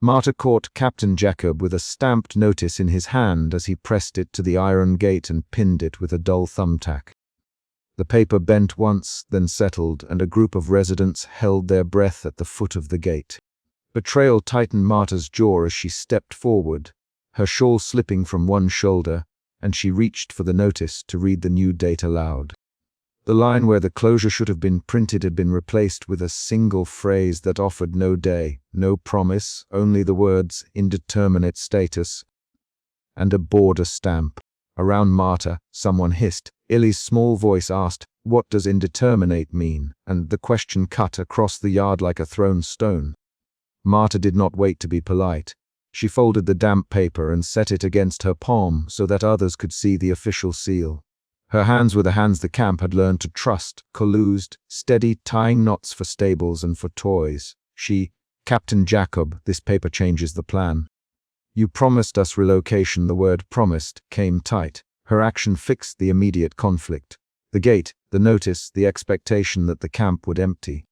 Marta caught Captain Jacob with a stamped notice in his hand as he pressed it to the iron gate and pinned it with a dull thumbtack. The paper bent once, then settled, and a group of residents held their breath at the foot of the gate. Betrayal tightened Marta's jaw as she stepped forward, her shawl slipping from one shoulder, and she reached for the notice to read the new date aloud. The line where the closure should have been printed had been replaced with a single phrase that offered no day, no promise, only the words "indeterminate status" and a border stamp. Around Marta, someone hissed. Illy's small voice asked, "What does indeterminate mean?" And the question cut across the yard like a thrown stone. Marta did not wait to be polite. She folded the damp paper and set it against her palm so that others could see the official seal. Her hands were the hands the camp had learned to trust, collused, steady, tying knots for stables and for toys. Captain Jacob, this paper changes the plan. You promised us relocation. The word promised came tight. Her action fixed the immediate conflict. The gate, the notice, the expectation that the camp would empty.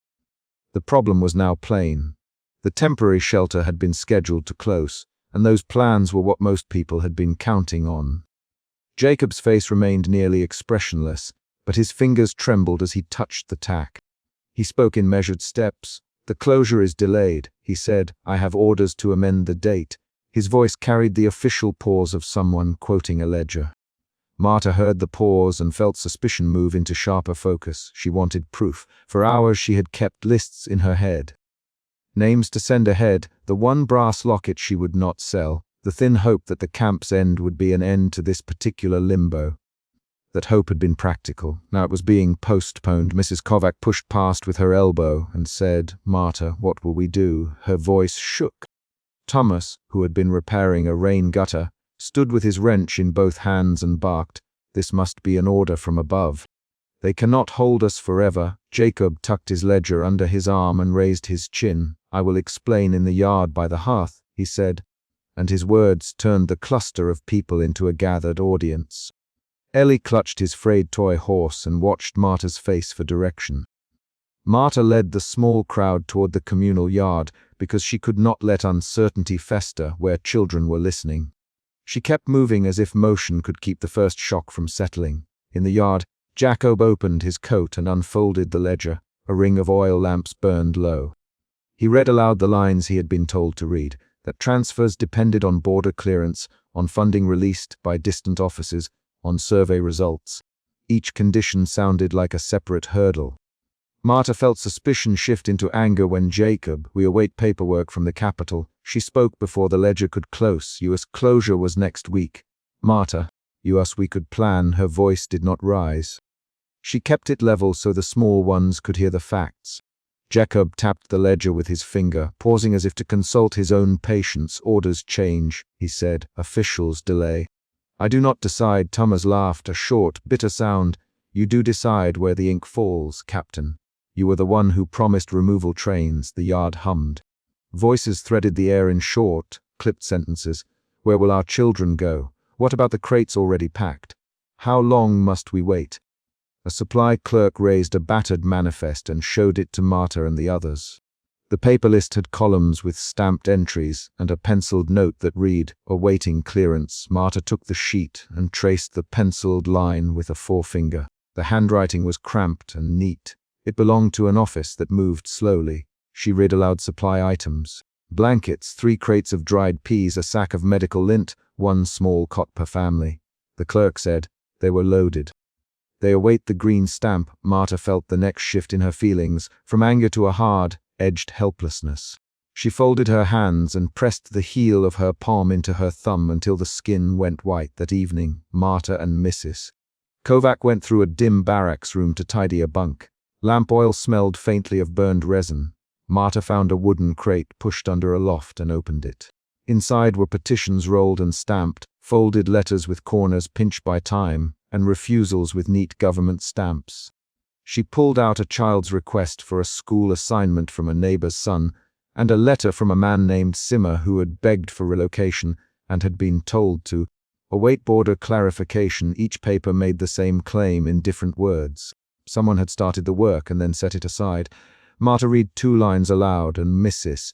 The problem was now plain. The temporary shelter had been scheduled to close, and those plans were what most people had been counting on. Jacob's face remained nearly expressionless, but his fingers trembled as he touched the tack. He spoke in measured steps. "The closure is delayed," he said. "I have orders to amend the date." His voice carried the official pause of someone quoting a ledger. Marta heard the pause and felt suspicion move into sharper focus. She wanted proof. For hours she had kept lists in her head. Names to send ahead, the one brass locket she would not sell, the thin hope that the camp's end would be an end to this particular limbo. That hope had been practical. Now it was being postponed. Mrs. Kovac pushed past with her elbow and said, "Marta, what will we do?" Her voice shook. Thomas, who had been repairing a rain gutter, stood with his wrench in both hands and barked, "This must be an order from above. They cannot hold us forever." Jacob tucked his ledger under his arm and raised his chin. "I will explain in the yard by the hearth," he said, and his words turned the cluster of people into a gathered audience. Ellie clutched his frayed toy horse and watched Marta's face for direction. Marta led the small crowd toward the communal yard because she could not let uncertainty fester where children were listening. She kept moving as if motion could keep the first shock from settling. In the yard, Jacob opened his coat and unfolded the ledger. A ring of oil lamps burned low. He read aloud the lines he had been told to read, that transfers depended on border clearance, on funding released by distant offices, on survey results. Each condition sounded like a separate hurdle. Marta felt suspicion shift into anger when Jacob, "We await paperwork from the capital." She spoke before the ledger could close. "U.S. closure was next week." "Marta, U.S. we could plan." Her voice did not rise. She kept it level so the small ones could hear the facts. Jacob tapped the ledger with his finger, pausing as if to consult his own patience. "Orders change," he said. "Officials delay." "I do not decide." Thomas laughed, a short, bitter sound. "You do decide where the ink falls, Captain. You were the one who promised removal trains." The yard hummed. Voices threaded the air in short, clipped sentences. "Where will our children go? What about the crates already packed? How long must we wait?" A supply clerk raised a battered manifest and showed it to Marta and the others. The paper list had columns with stamped entries and a penciled note that read, "Awaiting clearance." Marta took the sheet and traced the penciled line with a forefinger. The handwriting was cramped and neat. It belonged to an office that moved slowly. She read aloud supply items. Blankets, 3 crates of dried peas, a sack of medical lint, 1 small cot per family. The clerk said, "They were loaded." "They await the green stamp." Marta felt the next shift in her feelings, from anger to a hard, edged helplessness. She folded her hands and pressed the heel of her palm into her thumb until the skin went white. That evening, Marta and Mrs. Kovac went through a dim barracks room to tidy a bunk. Lamp oil smelled faintly of burned resin. Marta found a wooden crate pushed under a loft and opened it. Inside were petitions rolled and stamped, folded letters with corners pinched by time, and refusals with neat government stamps. She pulled out a child's request for a school assignment from a neighbor's son, and a letter from a man named Simmer who had begged for relocation and had been told to await border clarification. Each paper made the same claim in different words. Someone had started the work and then set it aside. Marta read 2 lines aloud, and Mrs.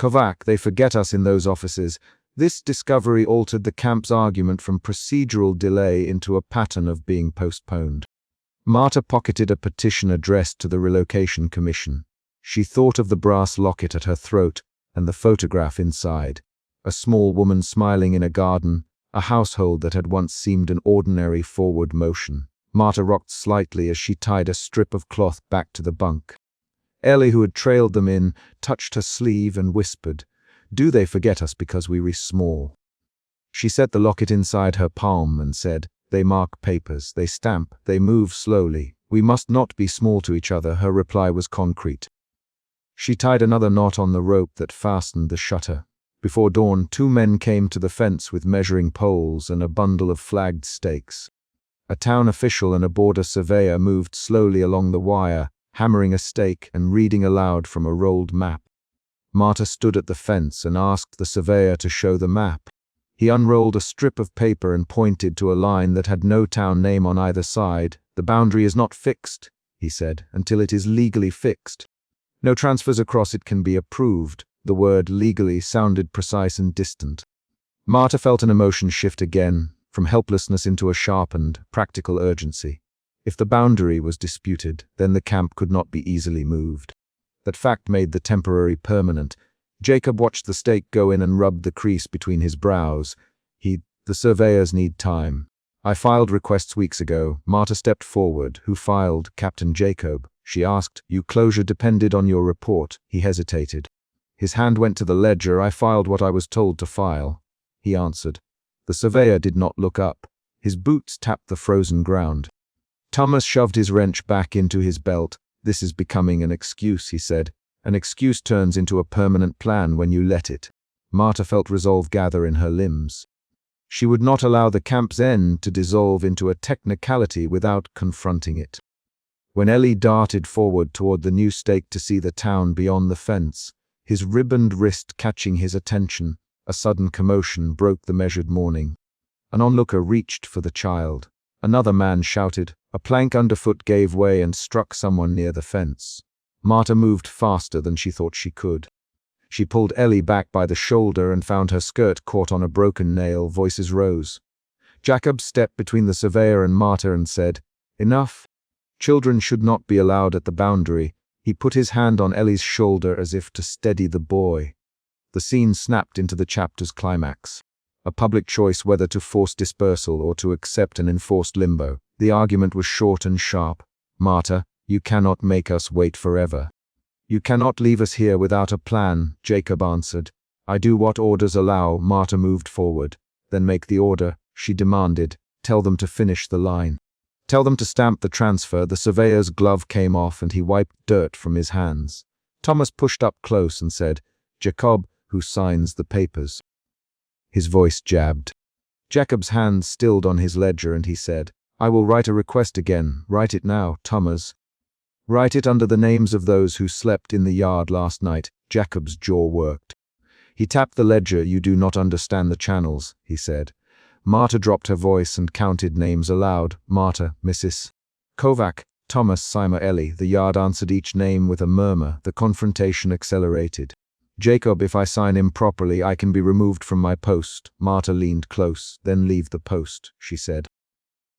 Kovac, they forget us in those offices. This discovery altered the camp's argument from procedural delay into a pattern of being postponed. Marta pocketed a petition addressed to the Relocation Commission. She thought of the brass locket at her throat and the photograph inside. A small woman smiling in a garden, a household that had once seemed an ordinary forward motion. Marta rocked slightly as she tied a strip of cloth back to the bunk. Ellie, who had trailed them in, touched her sleeve and whispered, "Do they forget us because we re small?" She set the locket inside her palm and said, "They mark papers, they stamp, they move slowly. We must not be small to each other." Her reply was concrete. She tied another knot on the rope that fastened the shutter. Before dawn, 2 men came to the fence with measuring poles and a bundle of flagged stakes. A town official and a border surveyor moved slowly along the wire, hammering a stake and reading aloud from a rolled map. Marta stood at the fence and asked the surveyor to show the map. He unrolled a strip of paper and pointed to a line that had no town name on either side. "The boundary is not fixed," he said, "until it is legally fixed. No transfers across it can be approved." The word legally sounded precise and distant. Marta felt an emotion shift again, from helplessness into a sharpened, practical urgency. If the boundary was disputed, then the camp could not be easily moved. That fact made the temporary permanent. Jacob watched the stake go in and rubbed the crease between his brows. The surveyors need time. "I filed requests weeks ago." Marta stepped forward. "Who filed?" "Captain Jacob." She asked. "Your closure depended on your report." He hesitated. His hand went to the ledger. "I filed what I was told to file," he answered. The surveyor did not look up. His boots tapped the frozen ground. Thomas shoved his wrench back into his belt. "This is becoming an excuse," he said. "An excuse turns into a permanent plan when you let it." Marta felt resolve gather in her limbs. She would not allow the camp's end to dissolve into a technicality without confronting it. When Ellie darted forward toward the new stake to see the town beyond the fence, his ribboned wrist catching his attention, a sudden commotion broke the measured morning. An onlooker reached for the child. Another man shouted. A plank underfoot gave way and struck someone near the fence. Marta moved faster than she thought she could. She pulled Ellie back by the shoulder and found her skirt caught on a broken nail. Voices rose. Jacob stepped between the surveyor and Marta and said, "Enough. Children should not be allowed at the boundary." He put his hand on Ellie's shoulder as if to steady the boy. The scene snapped into the chapter's climax. A public choice whether to force dispersal or to accept an enforced limbo. The argument was short and sharp. "Marta, you cannot make us wait forever." "You cannot leave us here without a plan," Jacob answered. "I do what orders allow." Marta moved forward. "Then make the order," she demanded. "Tell them to finish the line. Tell them to stamp the transfer." The surveyor's glove came off and he wiped dirt from his hands. Thomas pushed up close and said, "Jacob, who signs the papers?" His voice jabbed. Jacob's hand stilled on his ledger and he said, "I will write a request again." "Write it now, Thomas." "Write it under the names of those who slept in the yard last night." Jacob's jaw worked. He tapped the ledger. "You do not understand the channels," he said. Marta dropped her voice and counted names aloud. "Marta, Mrs. Kovac, Thomas, Sima, Ellie." The yard answered each name with a murmur. The confrontation accelerated. "Jacob, if I sign improperly, I can be removed from my post." Marta leaned close. "Then leave the post," she said.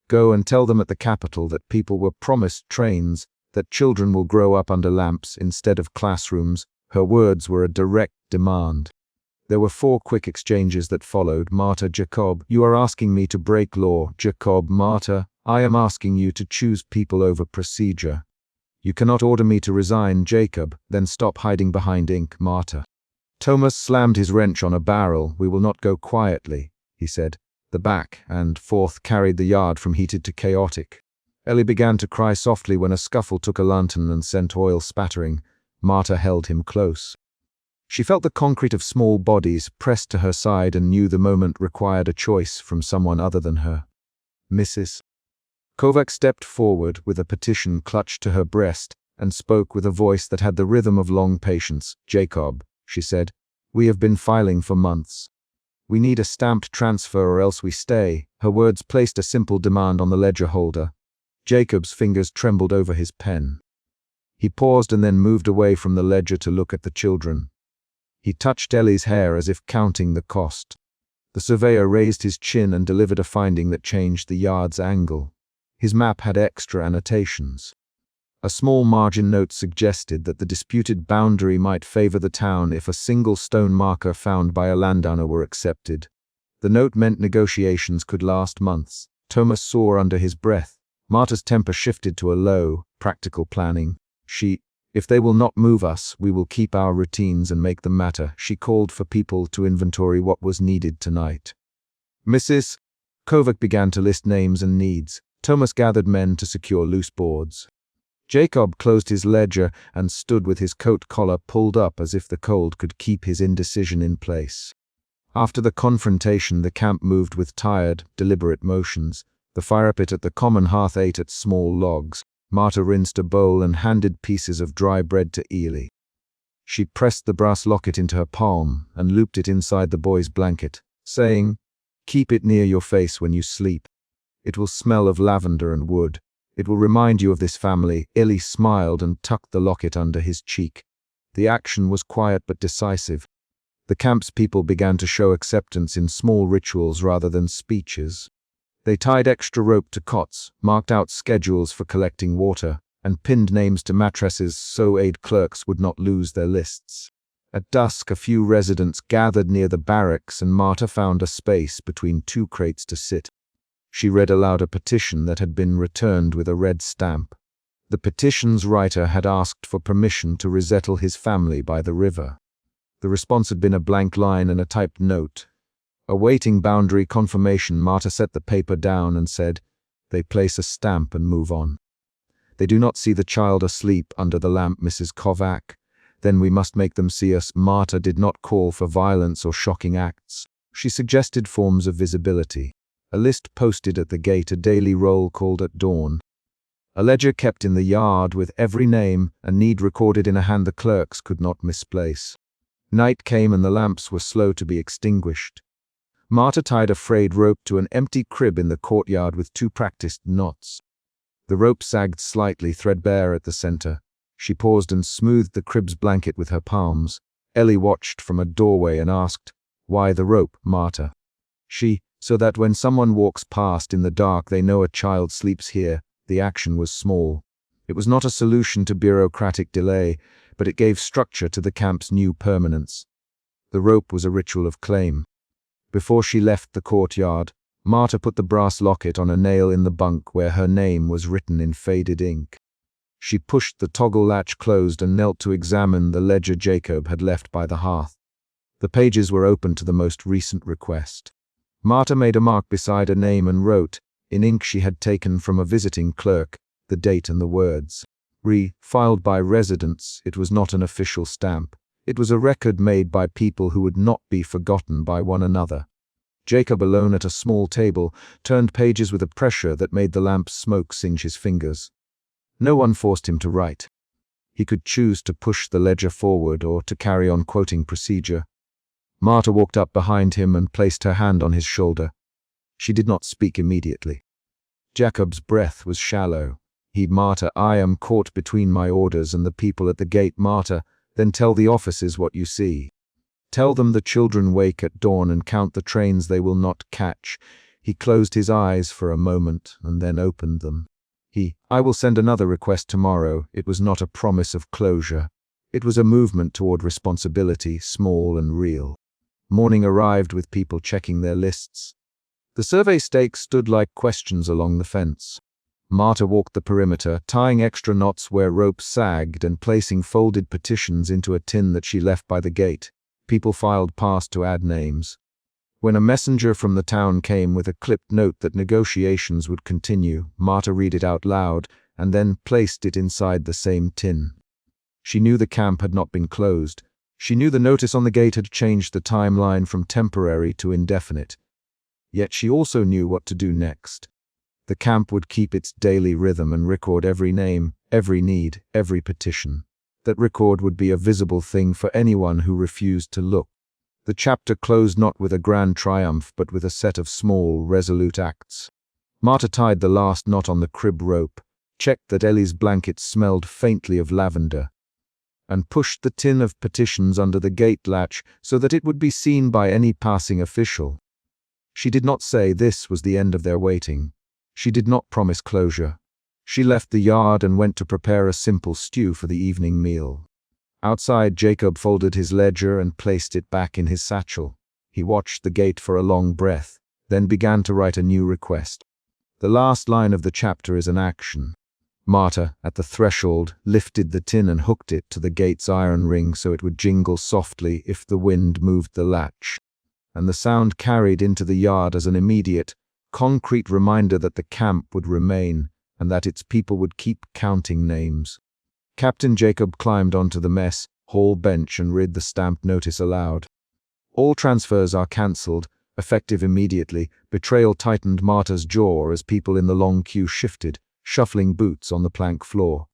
"Go and tell them at the capital that people were promised trains, that children will grow up under lamps instead of classrooms." Her words were a direct demand. There were 4 quick exchanges that followed. "Marta, Jacob, you are asking me to break law." "Jacob, Marta, I am asking you to choose people over procedure." "You cannot order me to resign." "Jacob, then stop hiding behind ink." "Marta." Thomas slammed his wrench on a barrel. "We will not go quietly," he said. The back and forth carried the yard from heated to chaotic. Ellie began to cry softly when a scuffle took a lantern and sent oil spattering. Marta held him close. She felt the concrete of small bodies pressed to her side and knew the moment required a choice from someone other than her. "Mrs. Kovac stepped forward with a petition clutched to her breast and spoke with a voice that had the rhythm of long patience. "Jacob," she said, "we have been filing for months. We need a stamped transfer or else we stay." Her words placed a simple demand on the ledger holder. Jacob's fingers trembled over his pen. He paused and then moved away from the ledger to look at the children. He touched Ellie's hair as if counting the cost. The surveyor raised his chin and delivered a finding that changed the yard's angle. His map had extra annotations. A small margin note suggested that the disputed boundary might favor the town if a single stone marker found by a landowner were accepted. The note meant negotiations could last months. Thomas swore under his breath. Marta's temper shifted to a low, practical planning. If they will not move us, we will keep our routines and make them matter. She called for people to inventory what was needed tonight. Mrs. Kovac began to list names and needs. Thomas gathered men to secure loose boards. Jacob closed his ledger and stood with his coat collar pulled up as if the cold could keep his indecision in place. After the confrontation, the camp moved with tired, deliberate motions. The fire pit at the common hearth ate at small logs. Marta rinsed a bowl and handed pieces of dry bread to Ely. She pressed the brass locket into her palm and looped it inside the boy's blanket, saying, "Keep it near your face when you sleep. It will smell of lavender and wood. It will remind you of this family." Ely smiled and tucked the locket under his cheek. The action was quiet but decisive. The camp's people began to show acceptance in small rituals rather than speeches. They tied extra rope to cots, marked out schedules for collecting water, and pinned names to mattresses so aid clerks would not lose their lists. At dusk, a few residents gathered near the barracks and Marta found a space between two crates to sit. She read aloud a petition that had been returned with a red stamp. The petition's writer had asked for permission to resettle his family by the river. The response had been a blank line and a typed note. Awaiting boundary confirmation, Marta set the paper down and said, "They place a stamp and move on. They do not see the child asleep under the lamp, Mrs. Kovac. Then we must make them see us." Marta did not call for violence or shocking acts. She suggested forms of visibility. A list posted at the gate, a daily roll called at dawn. A ledger kept in the yard with every name, a need recorded in a hand the clerks could not misplace. Night came and the lamps were slow to be extinguished. Marta tied a frayed rope to an empty crib in the courtyard with two practiced knots. The rope sagged slightly, threadbare at the center. She paused and smoothed the crib's blanket with her palms. Ellie watched from a doorway and asked, "Why the rope, Marta?" "So that when someone walks past in the dark they know a child sleeps here." The action was small. It was not a solution to bureaucratic delay, but it gave structure to the camp's new permanence. The rope was a ritual of claim. Before she left the courtyard, Marta put the brass locket on a nail in the bunk where her name was written in faded ink. She pushed the toggle latch closed and knelt to examine the ledger Jacob had left by the hearth. The pages were open to the most recent request. Marta made a mark beside a name and wrote, in ink she had taken from a visiting clerk, the date and the words. Filed by residents, it was not an official stamp. It was a record made by people who would not be forgotten by one another. Jacob, alone at a small table, turned pages with a pressure that made the lamp's smoke singe his fingers. No one forced him to write. He could choose to push the ledger forward or to carry on quoting procedure. Marta walked up behind him and placed her hand on his shoulder. She did not speak immediately. Jacob's breath was shallow. "Marta, I am caught between my orders and the people at the gate." "Marta, then tell the officers what you see. Tell them the children wake at dawn and count the trains they will not catch." He closed his eyes for a moment and then opened them. "I will send another request tomorrow." It was not a promise of closure. It was a movement toward responsibility, small and real. Morning arrived with people checking their lists. The survey stakes stood like questions along the fence. Marta walked the perimeter, tying extra knots where ropes sagged and placing folded petitions into a tin that she left by the gate. People filed past to add names. When a messenger from the town came with a clipped note that negotiations would continue, Marta read it out loud and then placed it inside the same tin. She knew the camp had not been closed. She knew the notice on the gate had changed the timeline from temporary to indefinite. Yet she also knew what to do next. The camp would keep its daily rhythm and record every name, every need, every petition. That record would be a visible thing for anyone who refused to look. The chapter closed not with a grand triumph, but with a set of small, resolute acts. Marta tied the last knot on the crib rope, checked that Ellie's blanket smelled faintly of lavender, and pushed the tin of petitions under the gate latch so that it would be seen by any passing official. She did not say this was the end of their waiting. She did not promise closure. She left the yard and went to prepare a simple stew for the evening meal. Outside, Jacob folded his ledger and placed it back in his satchel. He watched the gate for a long breath, then began to write a new request. The last line of the chapter is an action. Marta, at the threshold, lifted the tin and hooked it to the gate's iron ring so it would jingle softly if the wind moved the latch. And the sound carried into the yard as an immediate, concrete reminder that the camp would remain and that its people would keep counting names. Captain Jacob climbed onto the mess hall bench and read the stamped notice aloud. All transfers are cancelled, effective immediately. Betrayal tightened Marta's jaw as people in the long queue shifted, shuffling boots on the plank floor.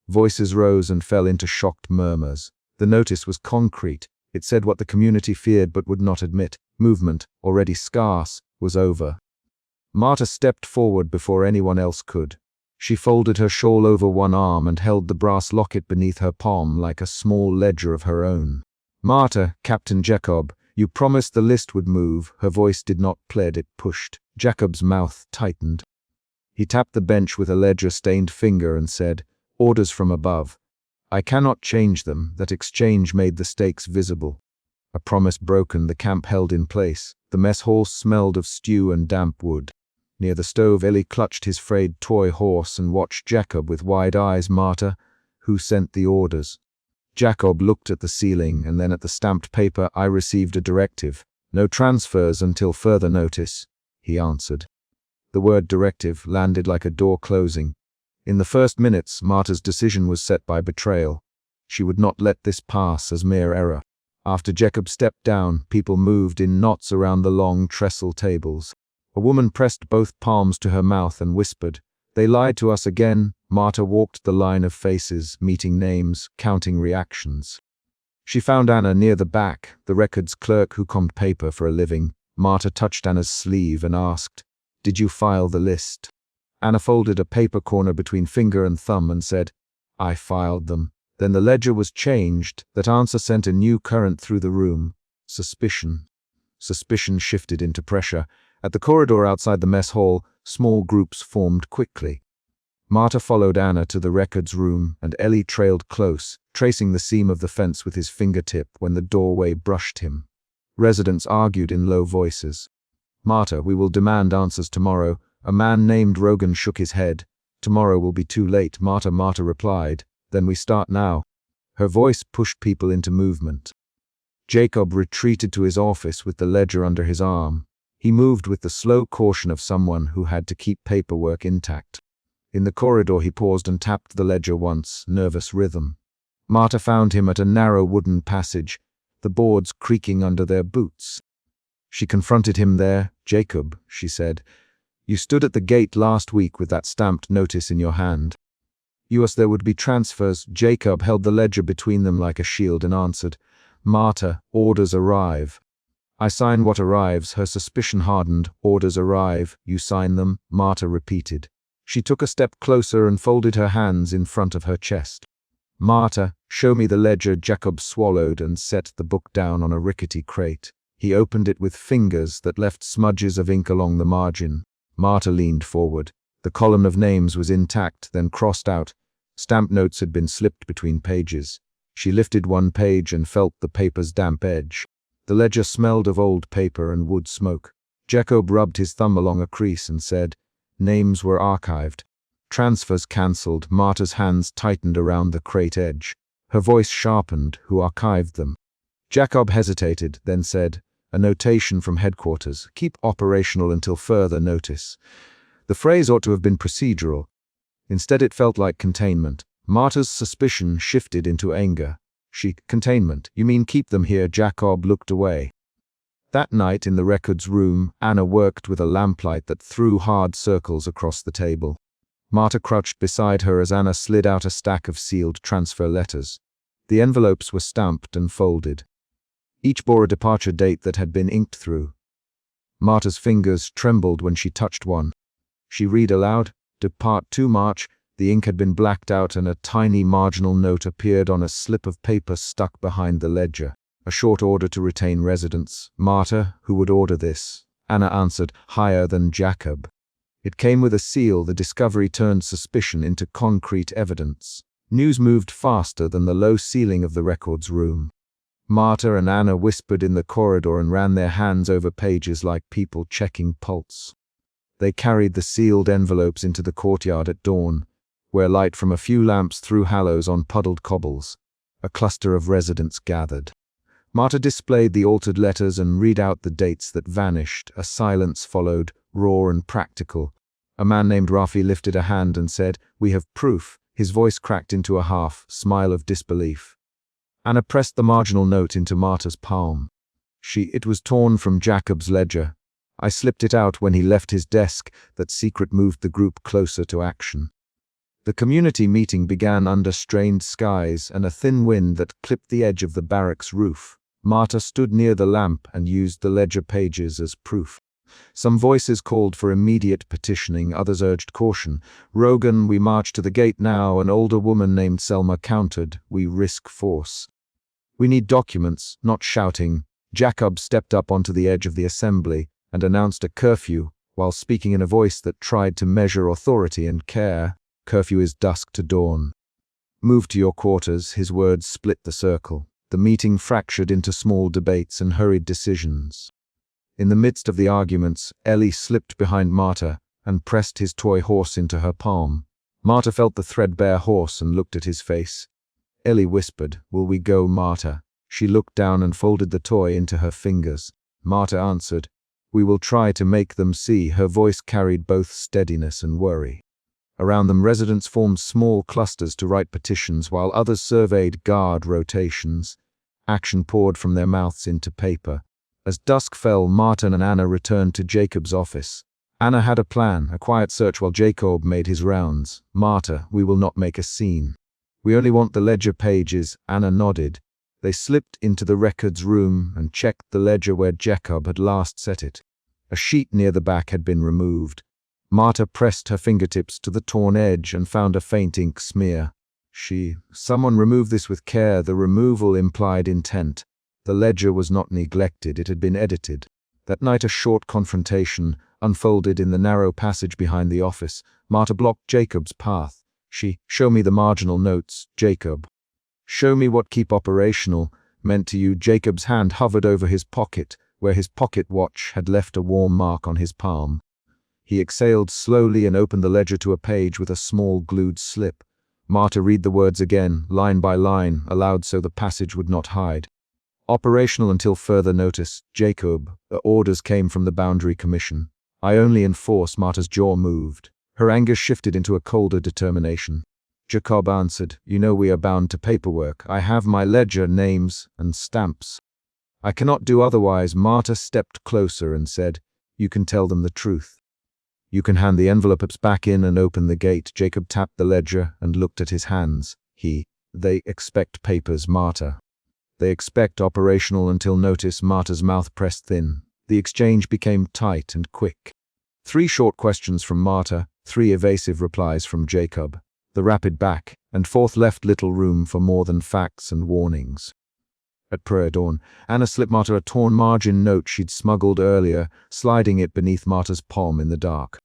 Voices rose and fell into shocked murmurs. The notice was concrete. It said what the community feared but would not admit. Movement, already scarce, was over. Marta stepped forward before anyone else could. She folded her shawl over one arm and held the brass locket beneath her palm like a small ledger of her own. "Marta, Captain Jacob, you promised the list would move." Her voice did not plead, it pushed. Jacob's mouth tightened. He tapped the bench with a ledger-stained finger and said, "Orders from above. I cannot change them." That exchange made the stakes visible. A promise broken, the camp held in place. The mess hall smelled of stew and damp wood. Near the stove, Eli clutched his frayed toy horse and watched Jacob with wide eyes. "Marta, who sent the orders?" Jacob looked at the ceiling and then at the stamped paper. "I received a directive. No transfers until further notice," he answered. The word directive landed like a door closing. In the first minutes, Marta's decision was set by betrayal. She would not let this pass as mere error. After Jacob stepped down, people moved in knots around the long trestle tables. A woman pressed both palms to her mouth and whispered, "They lied to us again." Marta walked the line of faces, meeting names, counting reactions. She found Anna near the back, the records clerk who comped paper for a living. Marta touched Anna's sleeve and asked, "Did you file the list?" Anna folded a paper corner between finger and thumb and said, "I filed them." Then the ledger was changed. That answer sent a new current through the room. Suspicion. Suspicion shifted into pressure. At the corridor outside the mess hall, small groups formed quickly. Marta followed Anna to the records room, and Eli trailed close, tracing the seam of the fence with his fingertip when the doorway brushed him. Residents argued in low voices. "Marta, we will demand answers tomorrow." A man named Rogan shook his head. "Tomorrow will be too late." Marta replied, "Then we start now." Her voice pushed people into movement. Jacob retreated to his office with the ledger under his arm. He moved with the slow caution of someone who had to keep paperwork intact. In the corridor, he paused and tapped the ledger once, nervous rhythm. Marta found him at a narrow wooden passage, the boards creaking under their boots. She confronted him there. "Jacob," she said, "you stood at the gate last week with that stamped notice in your hand. You asked there would be transfers." Jacob held the ledger between them like a shield and answered, "Marta, orders arrive." "I sign what arrives." Her suspicion hardened. "Orders arrive. You sign them," Marta repeated. She took a step closer and folded her hands in front of her chest. "Marta, show me the ledger." Jacob swallowed and set the book down on a rickety crate. He opened it with fingers that left smudges of ink along the margin. Marta leaned forward. The column of names was intact, then crossed out. Stamp notes had been slipped between pages. She lifted one page and felt the paper's damp edge. The ledger smelled of old paper and wood smoke. Jacob rubbed his thumb along a crease and said, "Names were archived. Transfers cancelled." Marta's hands tightened around the crate edge. Her voice sharpened. "Who archived them?" Jacob hesitated, then said, "A notation from headquarters. Keep operational until further notice." The phrase ought to have been procedural. Instead, it felt like containment. Marta's suspicion shifted into anger. "Containment? You mean keep them here?" Jacob looked away. That night in the records room, Anna worked with a lamplight that threw hard circles across the table. Marta crouched beside her as Anna slid out a stack of sealed transfer letters. The envelopes were stamped and folded. Each bore a departure date that had been inked through. Marta's fingers trembled when she touched one. She read aloud, "Depart 2 March. The ink had been blacked out and a tiny marginal note appeared on a slip of paper stuck behind the ledger. A short order to retain residence. Marta, who would order this? Anna answered, higher than Jacob. It came with a seal. The discovery turned suspicion into concrete evidence. News moved faster than the low ceiling of the records room. Marta and Anna whispered in the corridor and ran their hands over pages like people checking pulse. They carried the sealed envelopes into the courtyard at dawn, where light from a few lamps threw halos on puddled cobbles. A cluster of residents gathered. Marta displayed the altered letters and read out the dates that vanished. A silence followed, raw and practical. A man named Rafi lifted a hand and said, "We have proof." His voice cracked into a half-smile of disbelief. Anna pressed the marginal note into Marta's palm. It was torn from Jacob's ledger. I slipped it out when he left his desk. That secret moved the group closer to action. The community meeting began under strained skies and a thin wind that clipped the edge of the barracks roof. Marta stood near the lamp and used the ledger pages as proof. Some voices called for immediate petitioning, others urged caution. "Rogan, we march to the gate now." An older woman named Selma countered, "We risk force. We need documents, not shouting." Jacob stepped up onto the edge of the assembly and announced a curfew, while speaking in a voice that tried to measure authority and care. "Curfew is dusk to dawn. Move to your quarters." His words split the circle. The meeting fractured into small debates and hurried decisions. In the midst of the arguments, Ellie slipped behind Marta and pressed his toy horse into her palm. Marta felt the threadbare horse and looked at his face. Ellie whispered, "Will we go, Marta?" She looked down and folded the toy into her fingers. Marta answered, "We will try to make them see." Her voice carried both steadiness and worry. Around them, residents formed small clusters to write petitions, while others surveyed guard rotations. Action poured from their mouths into paper. As dusk fell, Martin and Anna returned to Jacob's office. Anna had a plan, a quiet search while Jacob made his rounds. "Marta, we will not make a scene. We only want the ledger pages." Anna nodded. They slipped into the records room and checked the ledger where Jacob had last set it. A sheet near the back had been removed. Marta pressed her fingertips to the torn edge and found a faint ink smear. Someone removed this with care." The removal implied intent. The ledger was not neglected, it had been edited. That night a short confrontation unfolded in the narrow passage behind the office. Marta blocked Jacob's path. "Show me the marginal notes, Jacob. Show me what keep operational meant to you." Jacob's hand hovered over his pocket, where his pocket watch had left a warm mark on his palm. He exhaled slowly and opened the ledger to a page with a small glued slip. Marta read the words again, line by line, aloud so the passage would not hide. "Operational until further notice, Jacob. The orders came from the Boundary Commission. I only enforce." Marta's jaw moved. Her anger shifted into a colder determination. Jacob answered, "You know we are bound to paperwork. I have my ledger, names, and stamps. I cannot do otherwise." Marta stepped closer and said, "You can tell them the truth. You can hand the envelopes back in and open the gate." Jacob tapped the ledger and looked at his hands. They expect papers, Marta. They expect operational until notice." Marta's mouth pressed thin. The exchange became tight and quick. 3 short questions from Marta, 3 evasive replies from Jacob. The rapid back and forth left little room for more than facts and warnings. At prayer dawn, Anna slipped Marta a torn margin note she'd smuggled earlier, sliding it beneath Marta's palm in the dark.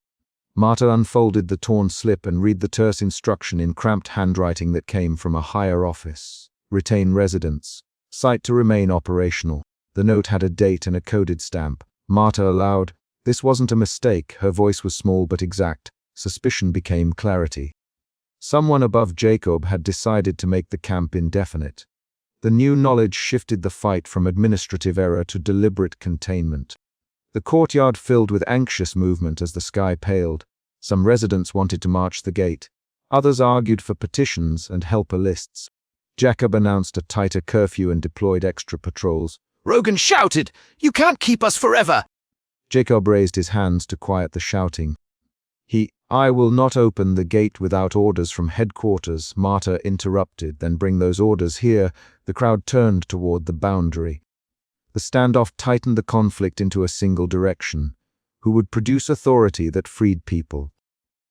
Marta unfolded the torn slip and read the terse instruction in cramped handwriting that came from a higher office. "Retain residence. Site to remain operational." The note had a date and a coded stamp. Marta aloud. This wasn't a mistake. Her voice was small but exact. Suspicion became clarity. Someone above Jacob had decided to make the camp indefinite. The new knowledge shifted the fight from administrative error to deliberate containment. The courtyard filled with anxious movement as the sky paled. Some residents wanted to march the gate. Others argued for petitions and helper lists. Jacob announced a tighter curfew and deployed extra patrols. Rogan shouted, "You can't keep us forever!" Jacob raised his hands to quiet the shouting. "I will not open the gate without orders from headquarters," Marta interrupted. "Then bring those orders here." The crowd turned toward the boundary. The standoff tightened the conflict into a single direction. Who would produce authority that freed people?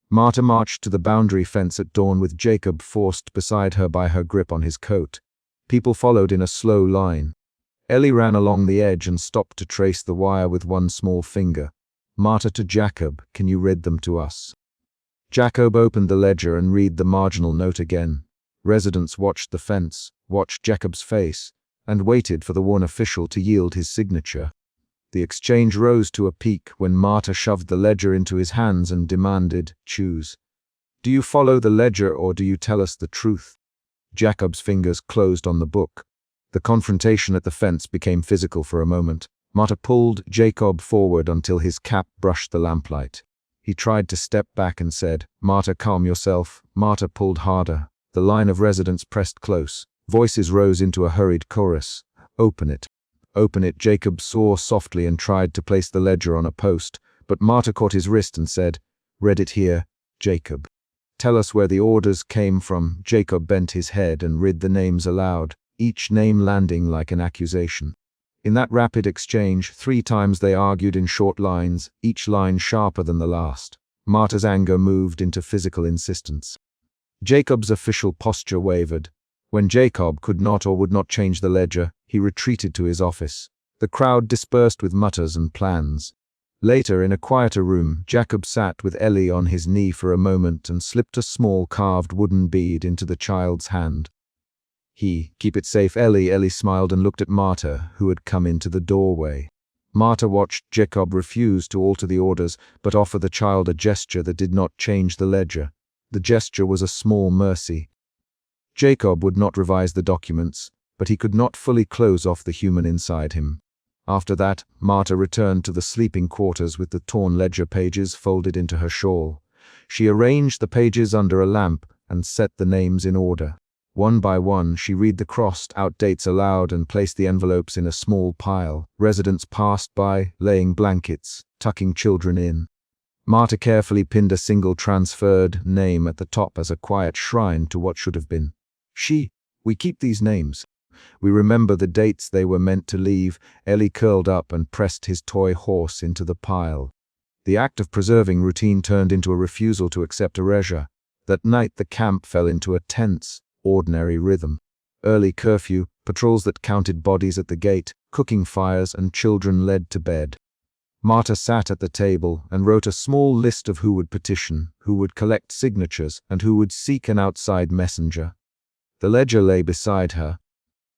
Marta marched to the boundary fence at dawn with Jacob forced beside her by her grip on his coat. People followed in a slow line. Ellie ran along the edge and stopped to trace the wire with one small finger. Marta to Jacob, "Can you read them to us?" Jacob opened the ledger and read the marginal note again. Residents watched the fence, watched Jacob's face, and waited for the worn official to yield his signature. The exchange rose to a peak when Marta shoved the ledger into his hands and demanded, "Choose. Do you follow the ledger or do you tell us the truth?" Jacob's fingers closed on the book. The confrontation at the fence became physical for a moment. Marta pulled Jacob forward until his cap brushed the lamplight. He tried to step back and said, "Marta, calm yourself." Marta pulled harder. The line of residents pressed close. Voices rose into a hurried chorus. "Open it. Open it." Jacob swore softly and tried to place the ledger on a post, but Marta caught his wrist and said, "Read it here, Jacob. Tell us where the orders came from." Jacob bent his head and read the names aloud, each name landing like an accusation. In that rapid exchange, 3 times they argued in short lines, each line sharper than the last. Marta's anger moved into physical insistence. Jacob's official posture wavered. When Jacob could not or would not change the ledger, he retreated to his office. The crowd dispersed with mutters and plans. Later, in a quieter room, Jacob sat with Ellie on his knee for a moment and slipped a small carved wooden bead into the child's hand. "Keep it safe, Ellie." Ellie smiled and looked at Marta, who had come into the doorway. Marta watched Jacob refuse to alter the orders, but offer the child a gesture that did not change the ledger. The gesture was a small mercy. Jacob would not revise the documents, but he could not fully close off the human inside him. After that, Marta returned to the sleeping quarters with the torn ledger pages folded into her shawl. She arranged the pages under a lamp and set the names in order. One by one, she read the crossed-out dates aloud and placed the envelopes in a small pile. Residents passed by, laying blankets, tucking children in. Marta carefully pinned a single transferred name at the top as a quiet shrine to what should have been. We keep these names. We remember the dates they were meant to leave." Ellie curled up and pressed his toy horse into the pile. The act of preserving routine turned into a refusal to accept erasure. That night the camp fell into a tense, ordinary rhythm. Early curfew, patrols that counted bodies at the gate, cooking fires, and children led to bed. Marta sat at the table and wrote a small list of who would petition, who would collect signatures, and who would seek an outside messenger. The ledger lay beside her.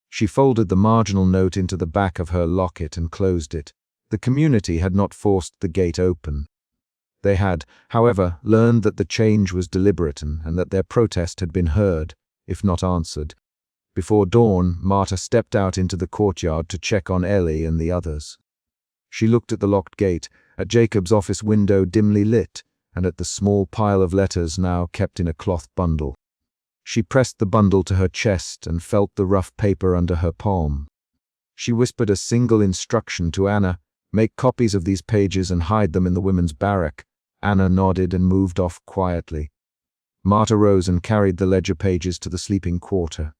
She folded the marginal note into the back of her locket and closed it. The community had not forced the gate open. They had, however, learned that the change was deliberate and that their protest had been heard, if not answered. Before dawn, Marta stepped out into the courtyard to check on Ellie and the others. She looked at the locked gate, at Jacob's office window dimly lit, and at the small pile of letters now kept in a cloth bundle. She pressed the bundle to her chest and felt the rough paper under her palm. She whispered a single instruction to Anna: "Make copies of these pages and hide them in the women's barrack." Anna nodded and moved off quietly. Marta rose and carried the ledger pages to the sleeping quarter.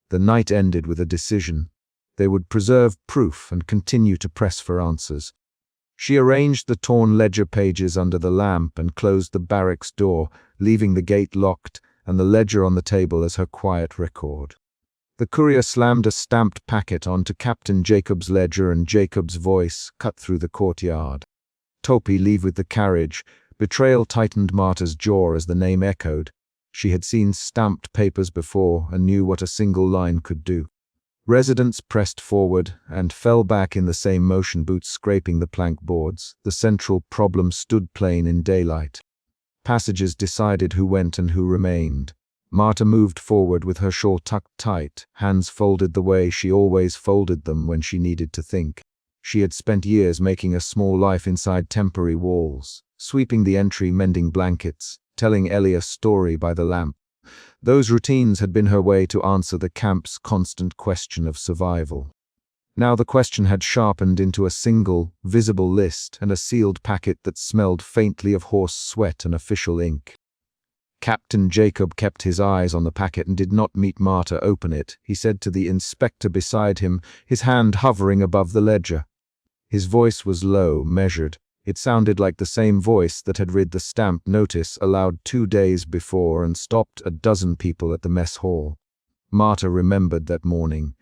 The night ended with a decision. They would preserve proof and continue to press for answers. She arranged the torn ledger pages under the lamp and closed the barracks door, leaving the gate locked and the ledger on the table as her quiet record. The courier slammed a stamped packet onto Captain Jacob's ledger and Jacob's voice cut through the courtyard. "Topi, leave with the carriage." Betrayal tightened Marta's jaw as the name echoed. She had seen stamped papers before and knew what a single line could do. Residents pressed forward and fell back in the same motion, boots scraping the plank boards. The central problem stood plain in daylight. Passages decided who went and who remained. Marta moved forward with her shawl tucked tight, hands folded the way she always folded them when she needed to think. She had spent years making a small life inside temporary walls, sweeping the entry, mending blankets, telling Ellie a story by the lamp. Those routines had been her way to answer the camp's constant question of survival. Now the question had sharpened into a single, visible list and a sealed packet that smelled faintly of horse sweat and official ink. Captain Jacob kept his eyes on the packet and did not meet Marta open it. He said to the inspector beside him, his hand hovering above the ledger. His voice was low, measured. It sounded like the same voice that had read the stamped notice aloud 2 days before and stopped a dozen people at the mess hall. Marta remembered that morning.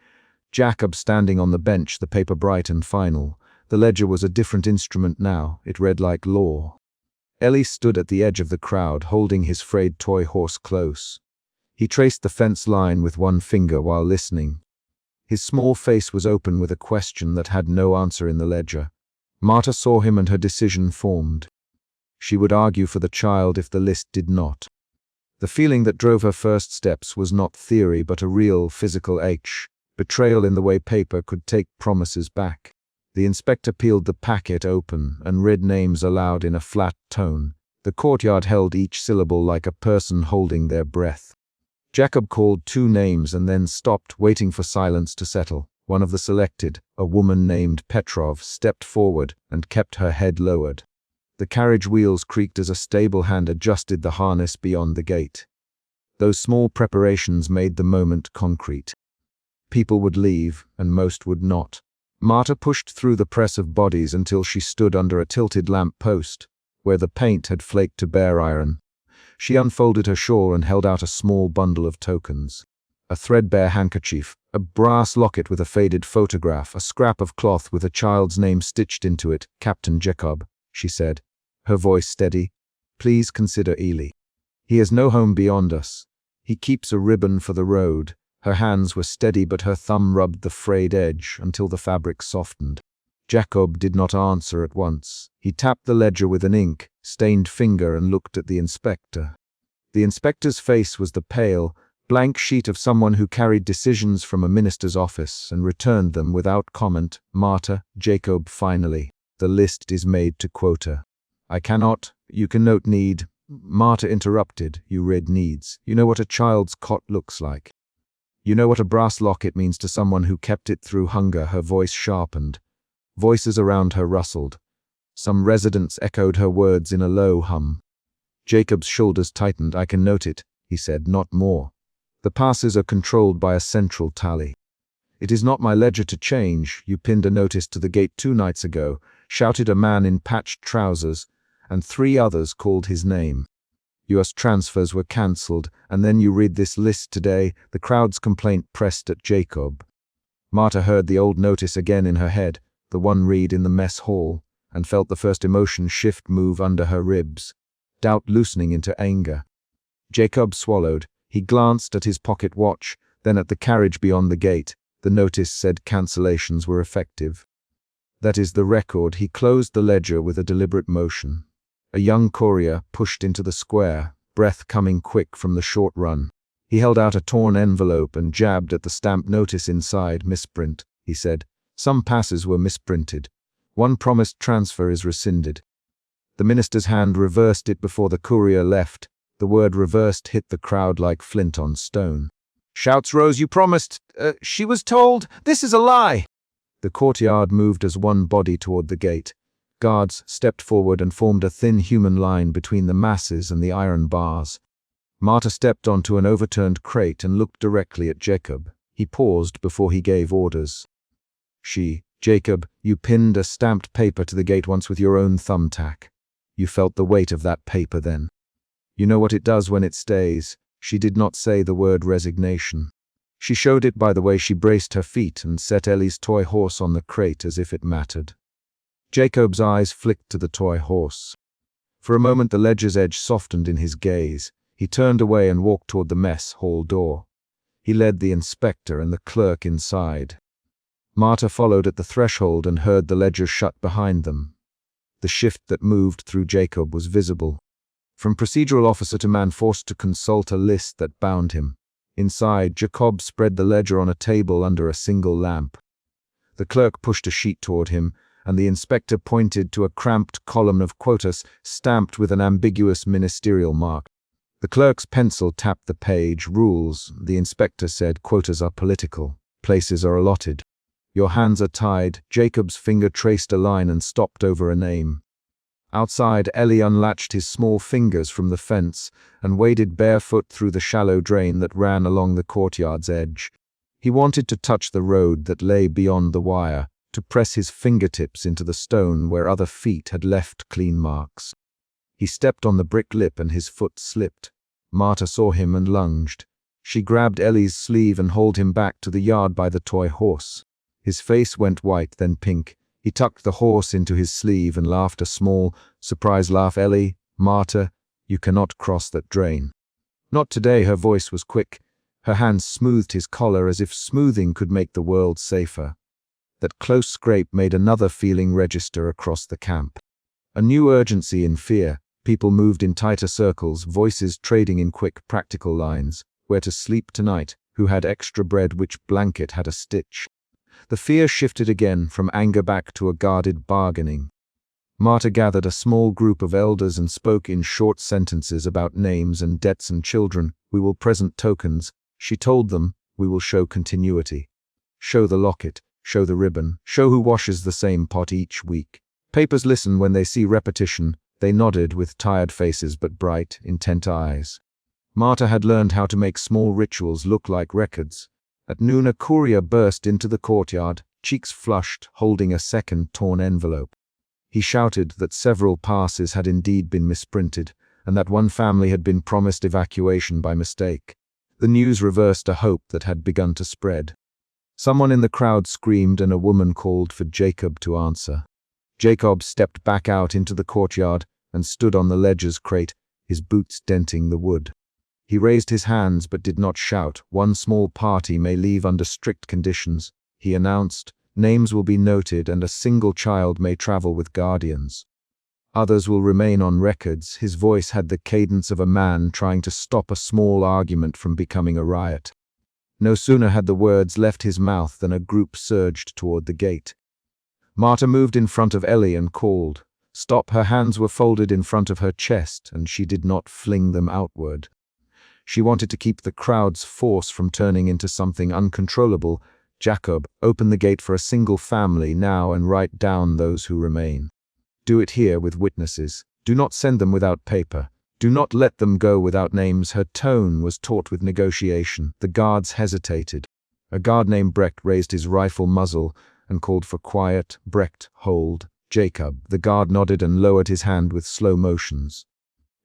Jacob standing on the bench, the paper bright and final. The ledger was a different instrument now. It read like law. Ellie stood at the edge of the crowd, holding his frayed toy horse close. He traced the fence line with one finger while listening. His small face was open with a question that had no answer in the ledger. Marta saw him and her decision formed. She would argue for the child if the list did not. The feeling that drove her first steps was not theory but a real physical ache, betrayal in the way paper could take promises back. The inspector peeled the packet open and read names aloud in a flat tone. The courtyard held each syllable like a person holding their breath. Jacob called 2 names and then stopped, waiting for silence to settle. One of the selected, a woman named Petrov, stepped forward and kept her head lowered. The carriage wheels creaked as a stable hand adjusted the harness beyond the gate. Those small preparations made the moment concrete. People would leave, and most would not. Marta pushed through the press of bodies until she stood under a tilted lamp post, where the paint had flaked to bare iron. She unfolded her shawl and held out a small bundle of tokens. A threadbare handkerchief, a brass locket with a faded photograph, a scrap of cloth with a child's name stitched into it. Captain Jacob, she said, her voice steady. Please consider Ely. He has no home beyond us. He keeps a ribbon for the road. Her hands were steady but her thumb rubbed the frayed edge until the fabric softened. Jacob did not answer at once. He tapped the ledger with an ink-stained finger and looked at the inspector. The inspector's face was the pale, blank sheet of someone who carried decisions from a minister's office and returned them without comment. Marta, Jacob finally. The list is made to quota. I cannot. You can note need. Marta interrupted. You read needs. You know what a child's cot looks like. You know what a brass locket means to someone who kept it through hunger. Her voice sharpened. Voices around her rustled. Some residents echoed her words in a low hum. Jacob's shoulders tightened. I can note it, he said, not more. The passes are controlled by a central tally. It is not my ledger to change. You pinned a notice to the gate 2 nights ago, shouted a man in patched trousers, and 3 others called his name. US transfers were cancelled, and then you read this list today. The crowd's complaint pressed at Jacob. Marta heard the old notice again in her head, the one read in the mess hall, and felt the first emotion shift move under her ribs, doubt loosening into anger. Jacob swallowed. He glanced at his pocket watch, then at the carriage beyond the gate. The notice said cancellations were effective. That is the record. He closed the ledger with a deliberate motion. A young courier pushed into the square, breath coming quick from the short run. He held out a torn envelope and jabbed at the stamped notice inside. Misprint, he said. Some passes were misprinted. One promised transfer is rescinded. The minister's hand reversed it before the courier left. The word reversed hit the crowd like flint on stone. Shouts rose. You promised. She was told. This is a lie. The courtyard moved as one body toward the gate. Guards stepped forward and formed a thin human line between the masses and the iron bars. Marta stepped onto an overturned crate and looked directly at Jacob. He paused before he gave orders. Jacob, you pinned a stamped paper to the gate once with your own thumbtack. You felt the weight of that paper then. You know what it does when it stays. She did not say the word resignation. She showed it by the way she braced her feet and set Ellie's toy horse on the crate as if it mattered. Jacob's eyes flicked to the toy horse. For a moment the ledger's edge softened in his gaze. He turned away and walked toward the mess hall door. He led the inspector and the clerk inside. Marta followed at the threshold and heard the ledger shut behind them. The shift that moved through Jacob was visible. From procedural officer to man forced to consult a list that bound him. Inside, Jacob spread the ledger on a table under a single lamp. The clerk pushed a sheet toward him, and the inspector pointed to a cramped column of quotas stamped with an ambiguous ministerial mark. The clerk's pencil tapped the page. Rules, the inspector said. Quotas are political. Places are allotted. Your hands are tied. Jacob's finger traced a line and stopped over a name. Outside, Ellie unlatched his small fingers from the fence and waded barefoot through the shallow drain that ran along the courtyard's edge. He wanted to touch the road that lay beyond the wire, to press his fingertips into the stone where other feet had left clean marks. He stepped on the brick lip and his foot slipped. Marta saw him and lunged. She grabbed Ellie's sleeve and hauled him back to the yard by the toy horse. His face went white, then pink. He tucked the horse into his sleeve and laughed a small, surprised laugh. "Ellie, Marta, you cannot cross that drain." "Not today." Her voice was quick. Her hands smoothed his collar as if smoothing could make the world safer. That close scrape made another feeling register across the camp. A new urgency and fear. People moved in tighter circles, voices trading in quick, practical lines. Where to sleep tonight? Who had extra bread? Which blanket had a stitch? The fear shifted again, from anger back to a guarded bargaining. Marta gathered a small group of elders and spoke in short sentences about names and debts and children. "We will present tokens," she told them. "We will show continuity. Show the locket, show the ribbon, show who washes the same pot each week." Papers listen when they see repetition. They nodded with tired faces but bright, intent eyes. Marta had learned how to make small rituals look like records. At noon a courier burst into the courtyard, cheeks flushed, holding a second torn envelope. He shouted that several passes had indeed been misprinted, and that one family had been promised evacuation by mistake. The news reversed a hope that had begun to spread. Someone in the crowd screamed and a woman called for Jacob to answer. Jacob stepped back out into the courtyard and stood on the ledger's crate, his boots denting the wood. He raised his hands but did not shout. "One small party may leave under strict conditions," he announced. "Names will be noted and a single child may travel with guardians. Others will remain on records." His voice had the cadence of a man trying to stop a small argument from becoming a riot. No sooner had the words left his mouth than a group surged toward the gate. Marta moved in front of Ellie and called, "Stop!" Her hands were folded in front of her chest, and she did not fling them outward. She wanted to keep the crowd's force from turning into something uncontrollable. "Jacob, open the gate for a single family now and write down those who remain. Do it here with witnesses. Do not send them without paper. Do not let them go without names." Her tone was taut with negotiation. The guards hesitated. A guard named Brecht raised his rifle muzzle and called for quiet. "Brecht, hold." "Jacob." The guard nodded and lowered his hand with slow motions.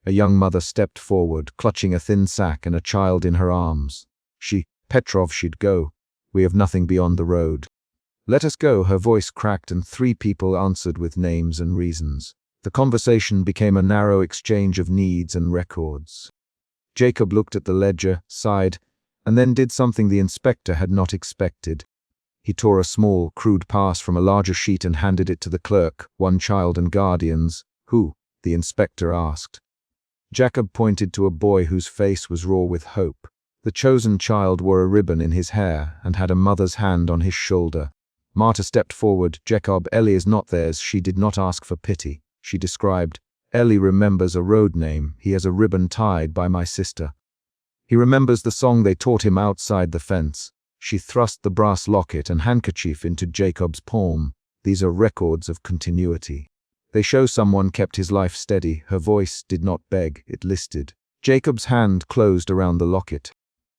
A young mother stepped forward, clutching a thin sack and a child in her arms. Petrov, she'd go. "We have nothing beyond the road." "Let us go." Her voice cracked and 3 people answered with names and reasons. The conversation became a narrow exchange of needs and records. Jacob looked at the ledger, sighed, and then did something the inspector had not expected. He tore a small, crude pass from a larger sheet and handed it to the clerk. "One child and guardians." "Who?" the inspector asked. Jacob pointed to a boy whose face was raw with hope. The chosen child wore a ribbon in his hair and had a mother's hand on his shoulder. Marta stepped forward. "Jacob, Ellie is not theirs." She did not ask for pity. She described, "Ellie remembers a road name. He has a ribbon tied by my sister. He remembers the song they taught him outside the fence." She thrust the brass locket and handkerchief into Jacob's palm. "These are records of continuity. They show someone kept his life steady." Her voice did not beg, it listed. Jacob's hand closed around the locket.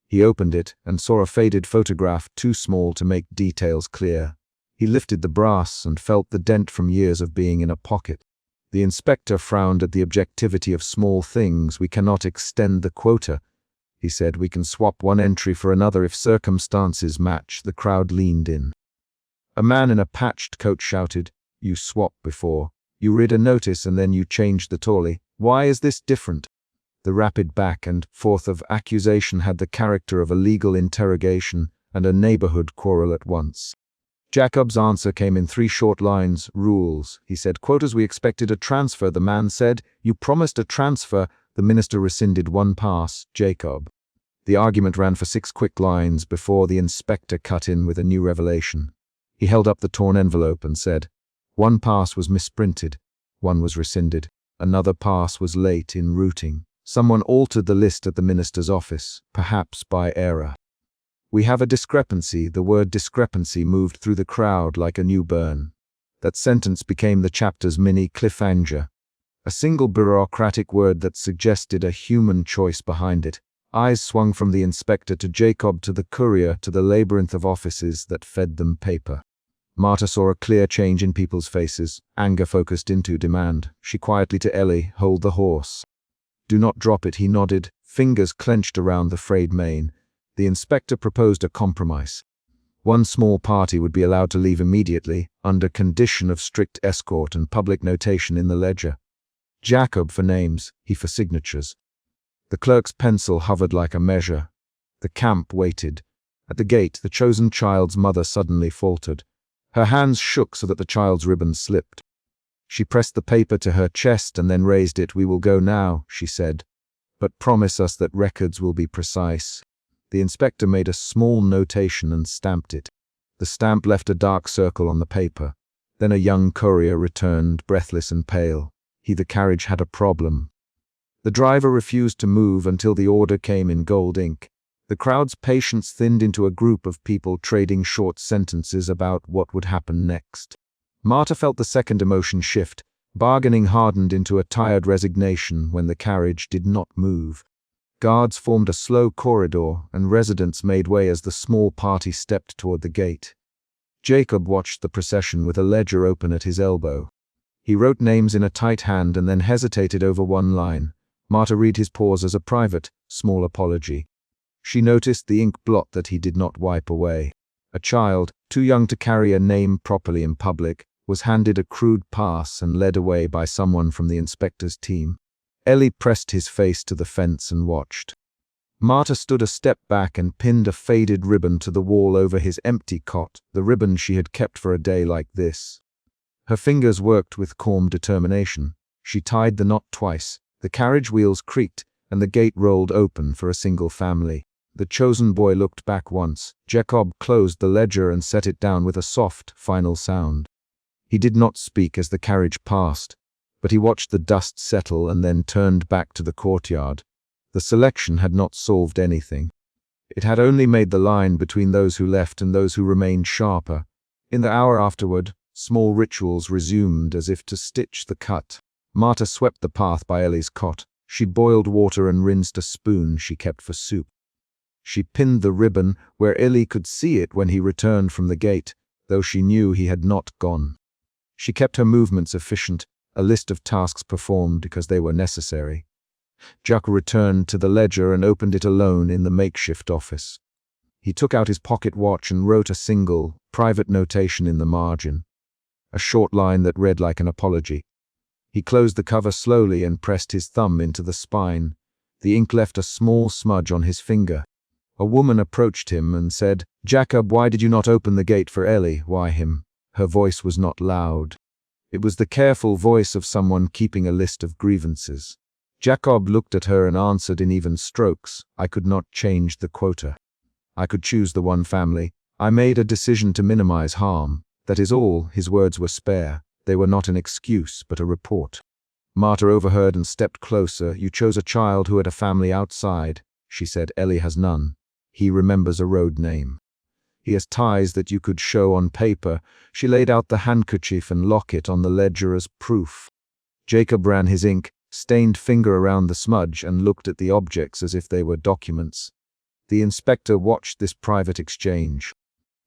He opened it and saw a faded photograph too small to make details clear. He lifted the brass and felt the dent from years of being in a pocket. The inspector frowned at the objectivity of small things. "We cannot extend the quota," he said. "We can swap one entry for another if circumstances match." The crowd leaned in. A man in a patched coat shouted, "You swapped before. You read a notice and then you changed the tally. Why is this different?" The rapid back and forth of accusation had the character of a legal interrogation and a neighborhood quarrel at once. Jacob's answer came in 3 short lines. "Rules," he said. "Quotas. We expected a transfer." The man said, "You promised a transfer." The minister rescinded 1 pass. "Jacob." The argument ran for 6 quick lines before the inspector cut in with a new revelation. He held up the torn envelope and said, "1 pass was misprinted. 1 was rescinded. Another pass was late in routing. Someone altered the list at the minister's office, perhaps by error. We have a discrepancy." The word discrepancy moved through the crowd like a new burn. That sentence became the chapter's mini cliffhanger. A single bureaucratic word that suggested a human choice behind it. Eyes swung from the inspector to Jacob to the courier to the labyrinth of offices that fed them paper. Marta saw a clear change in people's faces, anger focused into demand. She quietly to Ellie, "Hold the horse." "Do not drop it," he nodded, fingers clenched around the frayed mane. The inspector proposed a compromise. One small party would be allowed to leave immediately, under condition of strict escort and public notation in the ledger. Jacob for names, he for signatures. The clerk's pencil hovered like a measure. The camp waited. At the gate, the chosen child's mother suddenly faltered. Her hands shook so that the child's ribbon slipped. She pressed the paper to her chest and then raised it. "We will go now," she said. "But promise us that records will be precise." The inspector made a small notation and stamped it. The stamp left a dark circle on the paper. Then a young courier returned, breathless and pale. The carriage had a problem. The driver refused to move until the order came in gold ink. The crowd's patience thinned into a group of people trading short sentences about what would happen next. Marta felt the second emotion shift. Bargaining hardened into a tired resignation when the carriage did not move. Guards formed a slow corridor, and residents made way as the small party stepped toward the gate. Jacob watched the procession with a ledger open at his elbow. He wrote names in a tight hand and then hesitated over one line. Marta read his pause as a private, small apology. She noticed the ink blot that he did not wipe away. A child, too young to carry a name properly in public, was handed a crude pass and led away by someone from the inspector's team. Ellie pressed his face to the fence and watched. Marta stood a step back and pinned a faded ribbon to the wall over his empty cot, the ribbon she had kept for a day like this. Her fingers worked with calm determination. She tied the knot twice, the carriage wheels creaked, and the gate rolled open for a single family. The chosen boy looked back once. Jacob closed the ledger and set it down with a soft, final sound. He did not speak as the carriage passed, but he watched the dust settle and then turned back to the courtyard. The selection had not solved anything. It had only made the line between those who left and those who remained sharper. In the hour afterward, small rituals resumed as if to stitch the cut. Marta swept the path by Ellie's cot. She boiled water and rinsed a spoon she kept for soup. She pinned the ribbon where Ellie could see it when he returned from the gate, though she knew he had not gone. She kept her movements efficient, a list of tasks performed because they were necessary. Jack returned to the ledger and opened it alone in the makeshift office. He took out his pocket watch and wrote a single, private notation in the margin. A short line that read like an apology. He closed the cover slowly and pressed his thumb into the spine. The ink left a small smudge on his finger. A woman approached him and said, "Jacob, why did you not open the gate for Ellie? Why him?" Her voice was not loud. It was the careful voice of someone keeping a list of grievances. Jacob looked at her and answered in even strokes, "I could not change the quota. I could choose the one family. I made a decision to minimize harm. That is all." His words were spare. They were not an excuse, but a report. Marta overheard and stepped closer. "You chose a child who had a family outside," she said. "Ellie has none. He remembers a road name. He has ties that you could show on paper." She laid out the handkerchief and locket on the ledger as proof. Jacob ran his ink, stained finger around the smudge, and looked at the objects as if they were documents. The inspector watched this private exchange.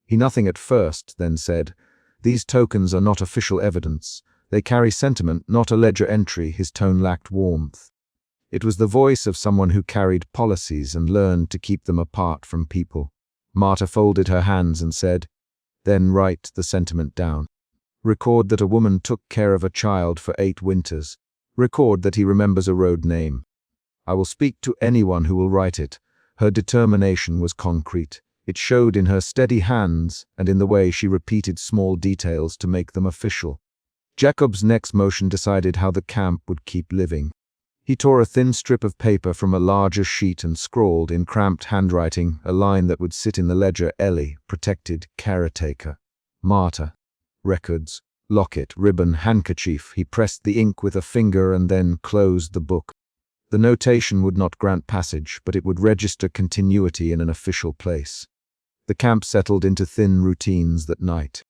He nothing at first, then said, "These tokens are not official evidence. They carry sentiment, not a ledger entry." His tone lacked warmth. It was the voice of someone who carried policies and learned to keep them apart from people. Marta folded her hands and said, "Then write the sentiment down. Record that a woman took care of a child for 8 winters. Record that he remembers a road name. I will speak to anyone who will write it." Her determination was concrete. It showed in her steady hands and in the way she repeated small details to make them official. Jacob's next motion decided how the camp would keep living. He tore a thin strip of paper from a larger sheet and scrawled in cramped handwriting a line that would sit in the ledger: Ellie, protected caretaker. Marta, records, locket, ribbon, handkerchief. He pressed the ink with a finger and then closed the book. The notation would not grant passage, but it would register continuity in an official place. The camp settled into thin routines that night.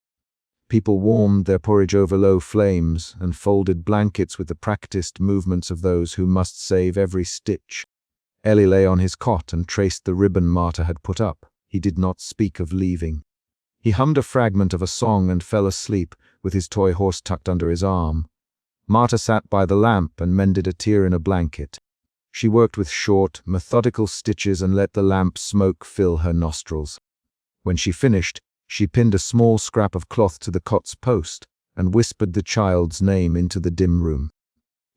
People warmed their porridge over low flames and folded blankets with the practiced movements of those who must save every stitch. Ellie lay on his cot and traced the ribbon Marta had put up. He did not speak of leaving. He hummed a fragment of a song and fell asleep, with his toy horse tucked under his arm. Marta sat by the lamp and mended a tear in a blanket. She worked with short, methodical stitches and let the lamp's smoke fill her nostrils. When she finished, she pinned a small scrap of cloth to the cot's post and whispered the child's name into the dim room.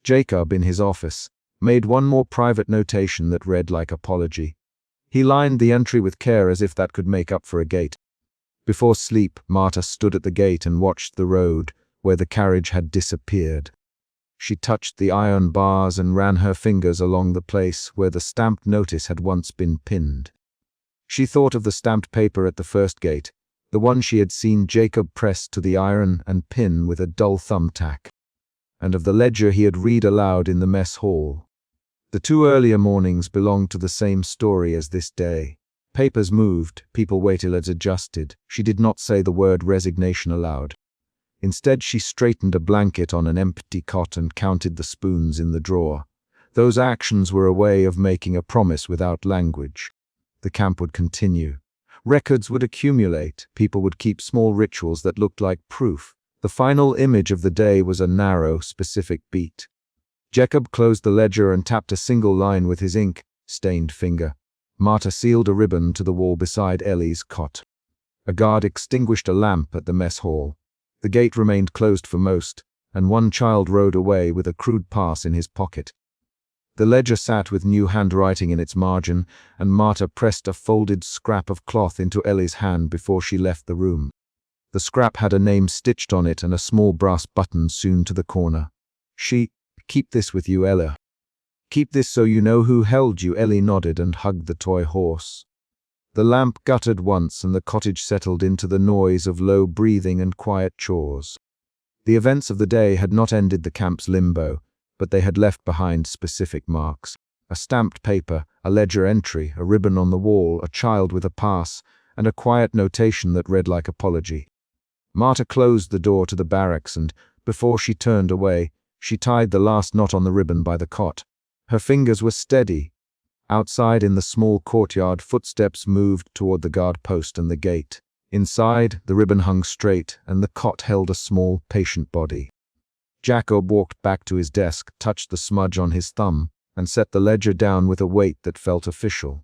Jacob, in his office, made one more private notation that read like apology. He lined the entry with care as if that could make up for a gate. Before sleep, Marta stood at the gate and watched the road, where the carriage had disappeared. She touched the iron bars and ran her fingers along the place where the stamped notice had once been pinned. She thought of the stamped paper at the first gate, the one she had seen Jacob press to the iron and pin with a dull thumbtack, and of the ledger he had read aloud in the mess hall. The 2 earlier mornings belonged to the same story as this day. Papers moved, people waited as adjusted. She did not say the word resignation aloud. Instead, she straightened a blanket on an empty cot and counted the spoons in the drawer. Those actions were a way of making a promise without language. The camp would continue. Records would accumulate. People would keep small rituals that looked like proof. The final image of the day was a narrow, specific beat. Jacob closed the ledger and tapped a single line with his ink-stained finger. Marta sealed a ribbon to the wall beside Ellie's cot. A guard extinguished a lamp at the mess hall. The gate remained closed for most, and one child rode away with a crude pass in his pocket. The ledger sat with new handwriting in its margin, and Marta pressed a folded scrap of cloth into Ellie's hand before she left the room. The scrap had a name stitched on it and a small brass button sewn to the corner. Keep this with you, Ella. Keep this so you know who held you." Ellie nodded and hugged the toy horse. The lamp guttered once and the cottage settled into the noise of low breathing and quiet chores. The events of the day had not ended the camp's limbo, but they had left behind specific marks. A stamped paper, a ledger entry, a ribbon on the wall, a child with a pass, and a quiet notation that read like apology. Marta closed the door to the barracks and, before she turned away, she tied the last knot on the ribbon by the cot. Her fingers were steady. Outside in the small courtyard, footsteps moved toward the guard post and the gate. Inside, the ribbon hung straight, and the cot held a small, patient body. Jacob walked back to his desk, touched the smudge on his thumb, and set the ledger down with a weight that felt official.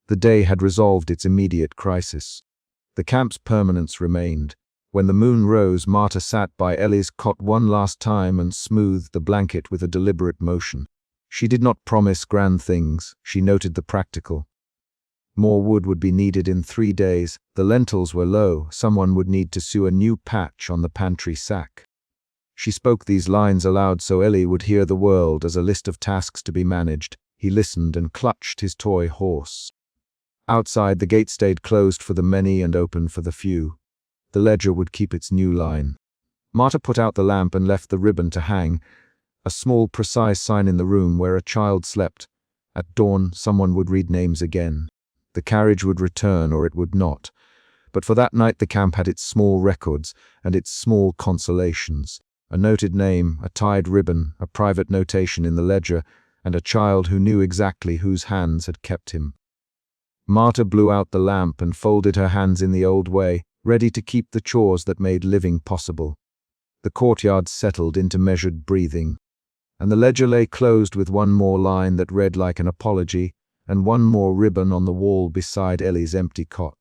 The day had resolved its immediate crisis. The camp's permanence remained. When the moon rose, Marta sat by Ellie's cot one last time and smoothed the blanket with a deliberate motion. She did not promise grand things, she noted the practical. More wood would be needed in 3 days, the lentils were low, someone would need to sew a new patch on the pantry sack. She spoke these lines aloud so Ellie would hear the world as a list of tasks to be managed. He listened and clutched his toy horse. Outside, the gate stayed closed for the many and open for the few. The ledger would keep its new line. Marta put out the lamp and left the ribbon to hang, a small, precise sign in the room where a child slept. At dawn, someone would read names again. The carriage would return or it would not. But for that night the camp had its small records and its small consolations. A noted name, a tied ribbon, a private notation in the ledger, and a child who knew exactly whose hands had kept him. Marta blew out the lamp and folded her hands in the old way, ready to keep the chores that made living possible. The courtyard settled into measured breathing, and the ledger lay closed with one more line that read like an apology, and one more ribbon on the wall beside Ellie's empty cot.